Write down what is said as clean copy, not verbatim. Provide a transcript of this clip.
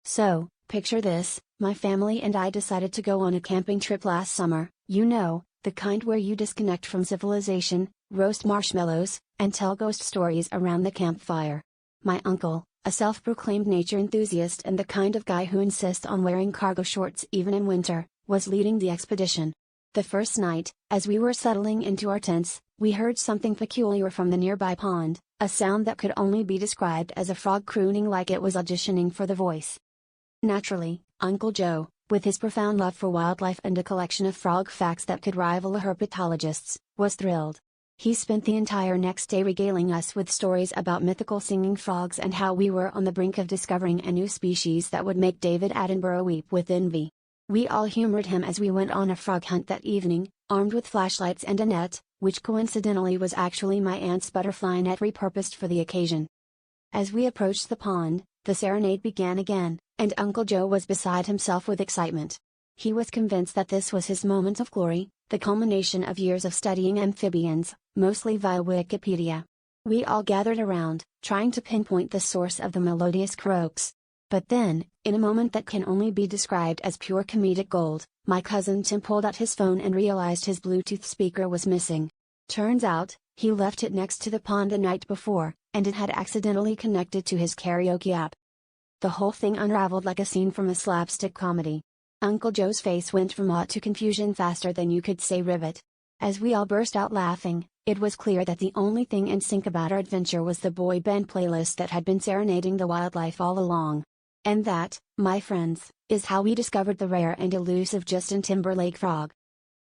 So, picture this: my family and I decided to go on a camping trip last summer, you know, the kind where you disconnect from civilization, roast marshmallows, and tell ghost stories around the campfire. My uncle, a self-proclaimed nature enthusiast and the kind of guy who insists on wearing cargo shorts even in winter, was leading the expedition. The first night, as we were settling into our tents, we heard something peculiar from the nearby pond, a sound that could only be described as a frog crooning like it was auditioning for The Voice. Naturally, Uncle Joe, with his profound love for wildlife and a collection of frog facts that could rival a herpetologist's, was thrilled. He spent the entire next day regaling us with stories about mythical singing frogs and how we were on the brink of discovering a new species that would make David Attenborough weep with envy. We all humored him as we went on a frog hunt that evening, armed with flashlights and a net, which coincidentally was actually my aunt's butterfly net repurposed for the occasion. As we approached the pond, the serenade began again, and Uncle Joe was beside himself with excitement. He was convinced that this was his moment of glory, the culmination of years of studying amphibians, mostly via Wikipedia. We all gathered around, trying to pinpoint the source of the melodious croaks. But then, in a moment that can only be described as pure comedic gold, my cousin Tim pulled out his phone and realized his Bluetooth speaker was missing. Turns out, he left it next to the pond the night before, and it had accidentally connected to his karaoke app. The whole thing unraveled like a scene from a slapstick comedy. Uncle Joe's face went from awe to confusion faster than you could say rivet. As we all burst out laughing, it was clear that the only thing in sync about our adventure was the boy band playlist that had been serenading the wildlife all along. And that, my friends, is how we discovered the rare and elusive Justin Timberlake frog.